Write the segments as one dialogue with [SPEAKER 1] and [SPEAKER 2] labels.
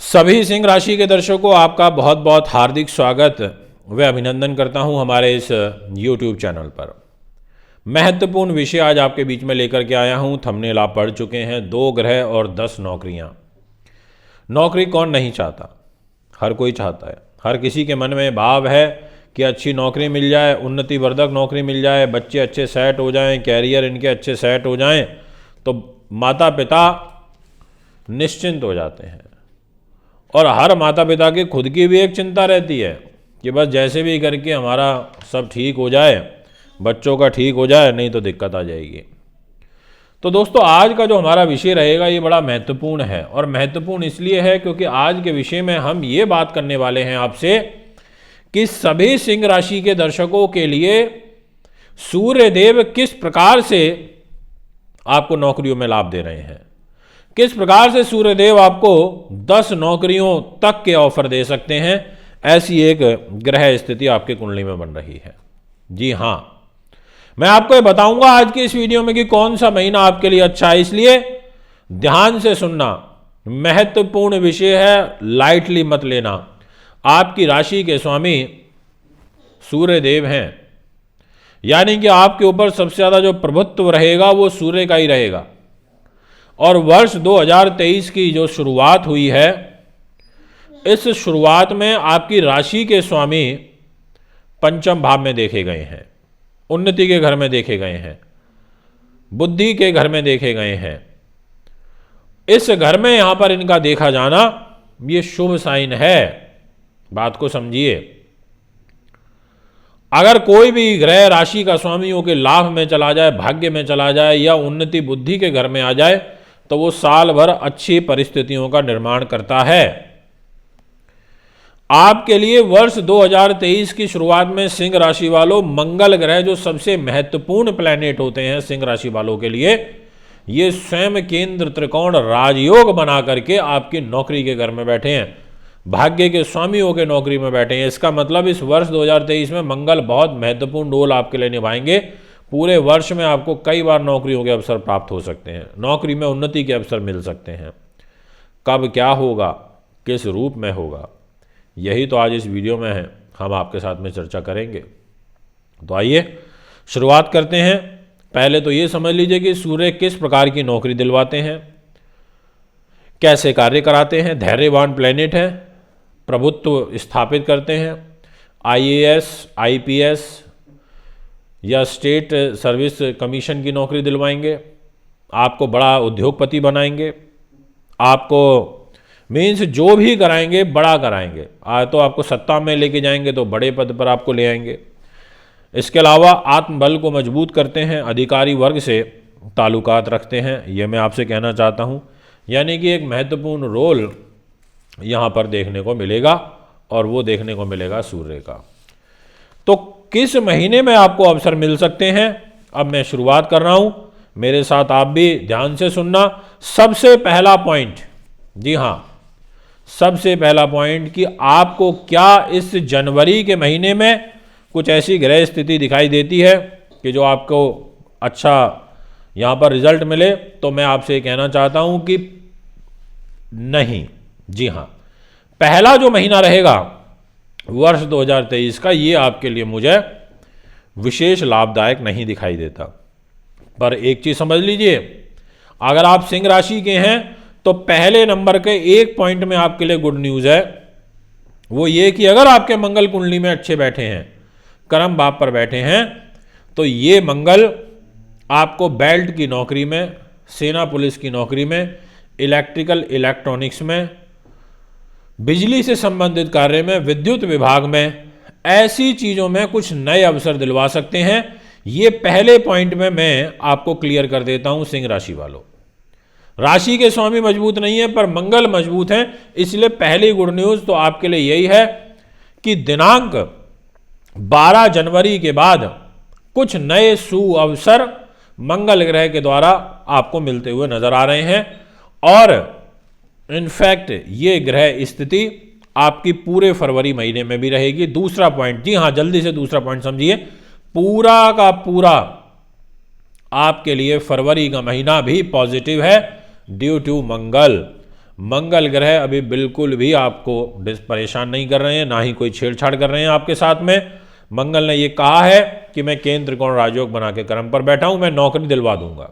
[SPEAKER 1] सभी सिंह राशि के दर्शकों को आपका बहुत बहुत हार्दिक स्वागत व अभिनंदन करता हूं हमारे इस YouTube चैनल पर। महत्वपूर्ण विषय आज आपके बीच में लेकर के आया हूं। थंबनेल आप पढ़ चुके हैं, 2 ग्रह और 10 नौकरियां। नौकरी कौन नहीं चाहता, हर कोई चाहता है। हर किसी के मन में भाव है कि अच्छी नौकरी मिल जाए, उन्नतिवर्धक नौकरी मिल जाए, बच्चे अच्छे सेट हो जाएं, कैरियर इनके अच्छे सेट हो जाएं, तो माता पिता निश्चिंत हो जाते हैं। और हर माता पिता की खुद की भी एक चिंता रहती है कि बस जैसे भी करके हमारा सब ठीक हो जाए, बच्चों का ठीक हो जाए, नहीं तो दिक्कत आ जाएगी। तो दोस्तों, आज का जो हमारा विषय रहेगा ये बड़ा महत्वपूर्ण है। और महत्वपूर्ण इसलिए है क्योंकि आज के विषय में हम ये बात करने वाले हैं आपसे कि सभी सिंह राशि के दर्शकों के लिए सूर्यदेव किस प्रकार से आपको नौकरियों में लाभ दे रहे हैं, किस प्रकार से सूर्यदेव आपको 10 नौकरियों तक के ऑफर दे सकते हैं। ऐसी एक ग्रह स्थिति आपके कुंडली में बन रही है। जी हाँ, मैं आपको ये बताऊंगा आज की इस वीडियो में कि कौन सा महीना आपके लिए अच्छा है, इसलिए ध्यान से सुनना। महत्वपूर्ण विषय है, लाइटली मत लेना। आपकी राशि के स्वामी सूर्यदेव हैं, यानी कि आपके ऊपर सबसे ज्यादा जो प्रभुत्व रहेगा वो सूर्य का ही रहेगा। और वर्ष 2023 की जो शुरुआत हुई है, इस शुरुआत में आपकी राशि के स्वामी पंचम भाव में देखे गए हैं, उन्नति के घर में देखे गए हैं, बुद्धि के घर में देखे गए हैं। इस घर में यहां पर इनका देखा जाना ये शुभ साइन है। बात को समझिए। अगर कोई भी ग्रह राशि का स्वामियों के लाभ में चला जाए, भाग्य में चला जाए या उन्नति बुद्धि के घर में आ जाए, तो वो साल भर अच्छी परिस्थितियों का निर्माण करता है। आपके लिए वर्ष 2023 की शुरुआत में सिंह राशि वालों, मंगल ग्रह जो सबसे महत्वपूर्ण प्लैनेट होते हैं सिंह राशि वालों के लिए, ये स्वयं केंद्र त्रिकोण राजयोग बना करके आपकी नौकरी के घर में बैठे हैं, भाग्य के स्वामियों के नौकरी में बैठे हैं। इसका मतलब इस वर्ष 2023 में मंगल बहुत महत्वपूर्ण रोल आपके लिए निभाएंगे। पूरे वर्ष में आपको कई बार नौकरियों के अवसर प्राप्त हो सकते हैं, नौकरी में उन्नति के अवसर मिल सकते हैं। कब क्या होगा, किस रूप में होगा, यही तो आज इस वीडियो में है, हम आपके साथ में चर्चा करेंगे। तो आइए शुरुआत करते हैं। पहले तो ये समझ लीजिए कि सूर्य किस प्रकार की नौकरी दिलवाते हैं, कैसे कार्य कराते हैं। धैर्यवान प्लेनेट है, प्रभुत्व स्थापित करते हैं। IAS, IPS या स्टेट सर्विस कमीशन की नौकरी दिलवाएंगे, आपको बड़ा उद्योगपति बनाएंगे, आपको मीन्स जो भी कराएंगे बड़ा कराएंगे। तो आपको सत्ता में लेके जाएंगे तो बड़े पद पर आपको ले आएंगे। इसके अलावा आत्मबल को मजबूत करते हैं, अधिकारी वर्ग से ताल्लुकात रखते हैं, ये मैं आपसे कहना चाहता हूँ। यानी कि एक महत्वपूर्ण रोल यहाँ पर देखने को मिलेगा, और वो देखने को मिलेगा सूर्य का। तो किस महीने में आपको अवसर मिल सकते हैं, अब मैं शुरुआत कर रहा हूं, मेरे साथ आप भी ध्यान से सुनना। सबसे पहला पॉइंट, जी हां, सबसे पहला पॉइंट कि आपको क्या इस जनवरी के महीने में कुछ ऐसी ग्रह स्थिति दिखाई देती है कि जो आपको अच्छा यहां पर रिजल्ट मिले, तो मैं आपसे कहना चाहता हूं कि नहीं। जी हां, पहला जो महीना रहेगा वर्ष 2023 का, ये आपके लिए मुझे विशेष लाभदायक नहीं दिखाई देता। पर एक चीज समझ लीजिए, अगर आप सिंह राशि के हैं तो पहले नंबर के एक पॉइंट में आपके लिए गुड न्यूज है, वो ये कि अगर आपके मंगल कुंडली में अच्छे बैठे हैं, कर्म भाव पर बैठे हैं, तो ये मंगल आपको बेल्ट की नौकरी में, सेना पुलिस की नौकरी में, इलेक्ट्रिकल इलेक्ट्रॉनिक्स में, बिजली से संबंधित कार्य में, विद्युत विभाग में, ऐसी चीजों में कुछ नए अवसर दिलवा सकते हैं। ये पहले पॉइंट में मैं आपको क्लियर कर देता हूं। सिंह राशि वालों, राशि के स्वामी मजबूत नहीं है पर मंगल मजबूत है, इसलिए पहली गुड न्यूज तो आपके लिए यही है कि दिनांक 12 जनवरी के बाद कुछ नए सुअवसर मंगल ग्रह के द्वारा आपको मिलते हुए नजर आ रहे हैं। और इनफैक्ट ये ग्रह स्थिति आपकी पूरे फरवरी महीने में भी रहेगी। दूसरा पॉइंट, जी हां, जल्दी से दूसरा पॉइंट समझिए, पूरा का पूरा आपके लिए फरवरी का महीना भी पॉजिटिव है ड्यू टू मंगल। मंगल ग्रह अभी बिल्कुल भी आपको परेशान नहीं कर रहे हैं, ना ही कोई छेड़छाड़ कर रहे हैं आपके साथ में। मंगल ने ये कहा है कि मैं केंद्र त्रिकोण राजयोग बना के कर्म पर बैठा हूं, मैं नौकरी दिलवा दूंगा।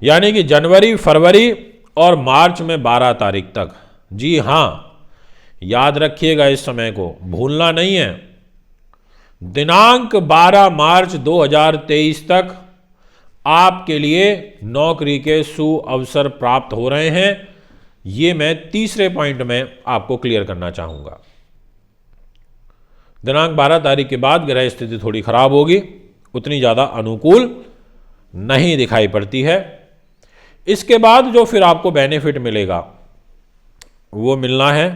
[SPEAKER 1] यानी कि जनवरी, फरवरी और मार्च में 12 तारीख तक। जी हां, याद रखिएगा, इस समय को भूलना नहीं है। दिनांक 12 मार्च 2023 तक आपके लिए नौकरी के सुअवसर प्राप्त हो रहे हैं। ये मैं तीसरे पॉइंट में आपको क्लियर करना चाहूंगा। दिनांक 12 तारीख के बाद ग्रह स्थिति थोड़ी खराब होगी, उतनी ज़्यादा अनुकूल नहीं दिखाई पड़ती है। इसके बाद जो फिर आपको बेनिफिट मिलेगा वो मिलना है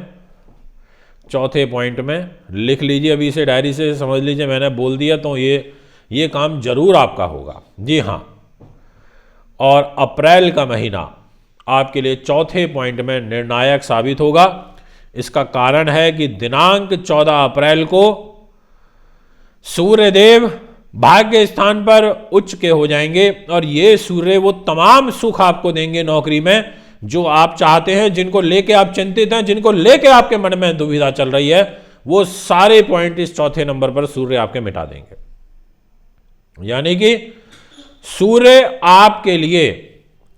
[SPEAKER 1] चौथे पॉइंट में। लिख लीजिए, अभी से डायरी से समझ लीजिए, मैंने बोल दिया तो ये काम जरूर आपका होगा। जी हाँ, और अप्रैल का महीना आपके लिए चौथे पॉइंट में निर्णायक साबित होगा। इसका कारण है कि दिनांक 14 अप्रैल को सूर्यदेव भाग्य स्थान पर उच्च के हो जाएंगे और ये सूर्य वो तमाम सुख आपको देंगे नौकरी में जो आप चाहते हैं, जिनको लेके आप चिंतित हैं, जिनको लेके आपके मन में दुविधा चल रही है, वो सारे पॉइंट इस चौथे नंबर पर सूर्य आपके मिटा देंगे। यानी कि सूर्य आपके लिए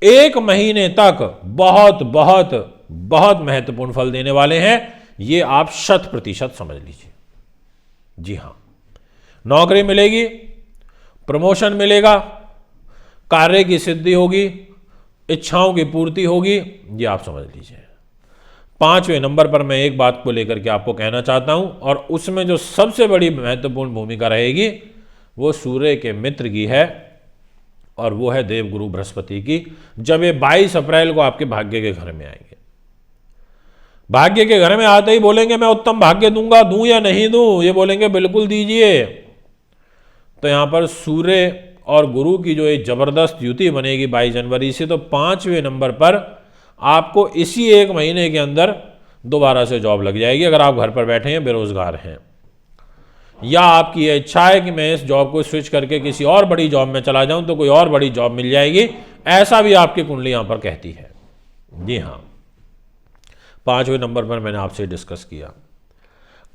[SPEAKER 1] 1 महीने तक बहुत बहुत बहुत महत्वपूर्ण फल देने वाले हैं। ये आप 100% समझ लीजिए। जी हां, नौकरी मिलेगी, प्रमोशन मिलेगा, कार्य की सिद्धि होगी, इच्छाओं की पूर्ति होगी, ये आप समझ लीजिए। 5वें नंबर पर मैं एक बात को लेकर के आपको कहना चाहता हूं, और उसमें जो सबसे बड़ी महत्वपूर्ण भूमिका रहेगी वो सूर्य के मित्र की है, और वो है देवगुरु बृहस्पति की। जब ये 22 अप्रैल को आपके भाग्य के घर में आएंगे, भाग्य के घर में आते ही बोलेंगे मैं उत्तम भाग्य दूंगा, दूं या नहीं दूं, ये बोलेंगे बिल्कुल दीजिए। तो यहां पर सूर्य और गुरु की जो एक जबरदस्त युति बनेगी 22 जनवरी से, तो 5वें नंबर पर आपको इसी 1 महीने के अंदर दोबारा से जॉब लग जाएगी। अगर आप घर पर बैठे हैं, बेरोजगार हैं, या आपकी यह इच्छा है कि मैं इस जॉब को स्विच करके किसी और बड़ी जॉब में चला जाऊं, तो कोई और बड़ी जॉब मिल जाएगी, ऐसा भी आपकी कुंडली यहां पर कहती है। जी हां, 5वें नंबर पर मैंने आपसे डिस्कस किया।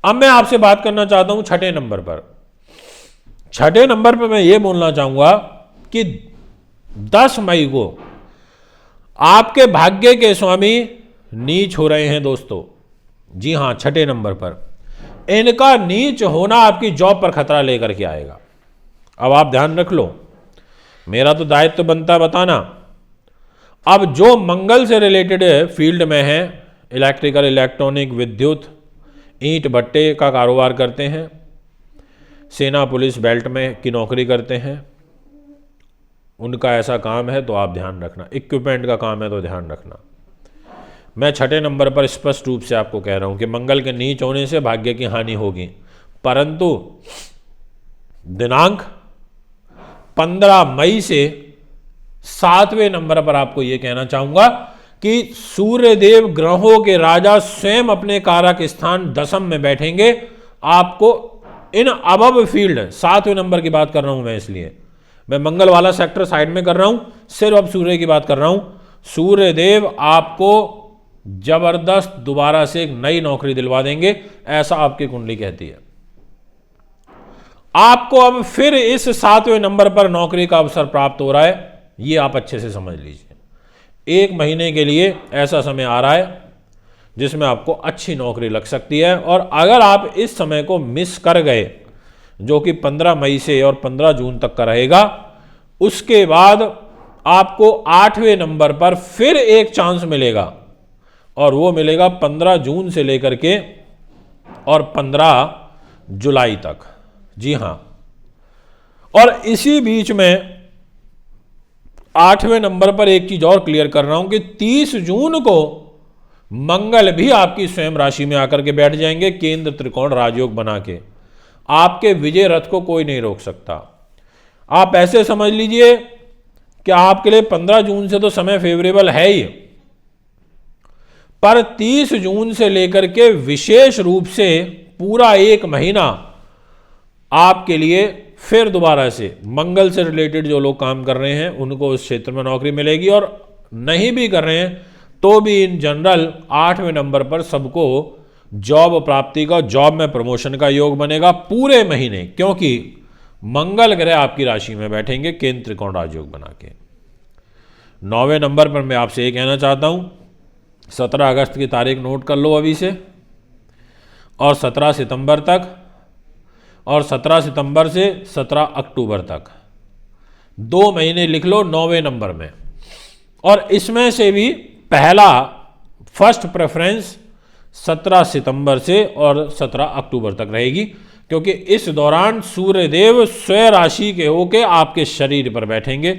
[SPEAKER 1] अब मैं आपसे बात करना चाहता हूं 6ठे नंबर पर। 6ठे नंबर पर मैं ये बोलना चाहूंगा कि 10 मई को आपके भाग्य के स्वामी नीच हो रहे हैं दोस्तों। जी हां, 6ठे नंबर पर इनका नीच होना आपकी जॉब पर खतरा लेकर के आएगा। अब आप ध्यान रख लो, मेरा तो दायित्व बनता है बताना। अब जो मंगल से रिलेटेड फील्ड में है, इलेक्ट्रिकल, इलेक्ट्रॉनिक, विद्युत, ईंट भट्टे का कारोबार करते हैं, सेना पुलिस बेल्ट में की नौकरी करते हैं, उनका ऐसा काम है तो आप ध्यान रखना। इक्विपमेंट का काम है तो ध्यान रखना। मैं 6ठे नंबर पर स्पष्ट रूप से आपको कह रहा हूं कि मंगल के नीच होने से भाग्य की हानि होगी, परंतु दिनांक 15 मई से 7वें नंबर पर आपको यह कहना चाहूंगा कि सूर्यदेव ग्रहों के राजा स्वयं अपने कारक स्थान 10th में बैठेंगे। आपको इन अबव फील्ड, 7वें नंबर की बात कर रहा हूं मैं, इसलिए मैं मंगल वाला सेक्टर साइड में कर रहा हूं, सिर्फ अब सूर्य की बात कर रहा हूं। सूर्यदेव आपको जबरदस्त दोबारा से एक नई नौकरी दिलवा देंगे, ऐसा आपकी कुंडली कहती है। आपको अब फिर इस 7वें नंबर पर नौकरी का अवसर प्राप्त हो रहा है, ये आप अच्छे से समझ लीजिए। 1 महीने के लिए ऐसा समय आ रहा है जिसमें आपको अच्छी नौकरी लग सकती है, और अगर आप इस समय को मिस कर गए, जो कि 15 मई से और 15 जून तक का रहेगा, उसके बाद आपको 8वें नंबर पर फिर एक चांस मिलेगा, और वो मिलेगा 15 जून से लेकर के और 15 जुलाई तक। जी हां, और इसी बीच में 8वें नंबर पर एक चीज और क्लियर कर रहा हूं कि 30 जून को मंगल भी आपकी स्वयं राशि में आकर के बैठ जाएंगे, केंद्र त्रिकोण राजयोग बना के। आपके विजय रथ को कोई नहीं रोक सकता। आप ऐसे समझ लीजिए कि आपके लिए 15 जून से तो समय फेवरेबल है ही, पर 30 जून से लेकर के विशेष रूप से पूरा 1 महीना आपके लिए फिर दोबारा से मंगल से रिलेटेड जो लोग काम कर रहे हैं उनको उस क्षेत्र में नौकरी मिलेगी, और नहीं भी कर रहे हैं तो भी इन जनरल 8वें नंबर पर सबको जॉब प्राप्ति का, जॉब में प्रमोशन का योग बनेगा पूरे महीने, क्योंकि मंगल ग्रह आपकी राशि में बैठेंगे केंद्र त्रिकोण राजयोग बना के। 9वें नंबर पर मैं आपसे ये कहना चाहता हूं, 17 अगस्त की तारीख नोट कर लो अभी से, और 17 सितंबर तक, और 17 सितंबर से 17 अक्टूबर तक 2 महीने लिख लो 9वें नंबर में। और इसमें से भी पहला फर्स्ट प्रेफरेंस 17 सितंबर से और 17 अक्टूबर तक रहेगी, क्योंकि इस दौरान सूर्यदेव स्वयं राशि के होके आपके शरीर पर बैठेंगे।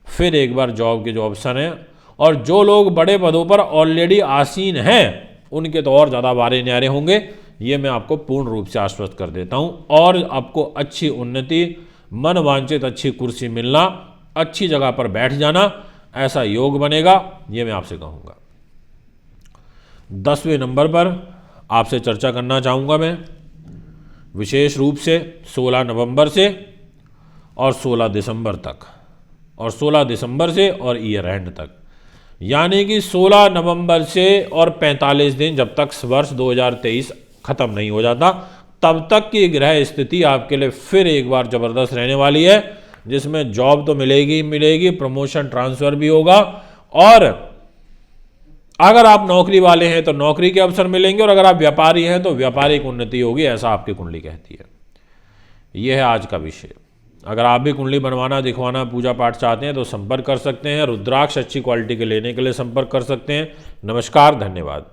[SPEAKER 1] फिर एक बार जॉब के जो अवसर हैं, और जो लोग बड़े पदों पर ऑलरेडी आसीन हैं उनके तो और ज़्यादा बारे न्यारे होंगे, ये मैं आपको पूर्ण रूप से आश्वस्त कर देता हूँ। और आपको अच्छी उन्नति, मन वांछित अच्छी कुर्सी मिलना, अच्छी जगह पर बैठ जाना, ऐसा योग बनेगा, ये मैं आपसे कहूँगा। 10वें नंबर पर आपसे चर्चा करना चाहूँगा मैं विशेष रूप से 16 नवंबर से और 16 दिसंबर तक, और 16 दिसंबर से और ईयर एंड तक, यानी कि 16 नवंबर से और 45 दिन, जब तक वर्ष 2023 खत्म नहीं हो जाता, तब तक की ग्रह स्थिति आपके लिए फिर एक बार जबरदस्त रहने वाली है, जिसमें जॉब तो मिलेगी ही मिलेगी, प्रमोशन ट्रांसफर भी होगा, और अगर आप नौकरी वाले हैं तो नौकरी के अवसर मिलेंगे, और अगर आप व्यापारी हैं तो व्यापारिक उन्नति होगी, ऐसा आपकी कुंडली कहती है। यह है आज का विषय। अगर आप भी कुंडली बनवाना, दिखवाना, पूजा पाठ चाहते हैं तो संपर्क कर सकते हैं। रुद्राक्ष अच्छी क्वालिटी के लेने के लिए संपर्क कर सकते हैं। नमस्कार, धन्यवाद।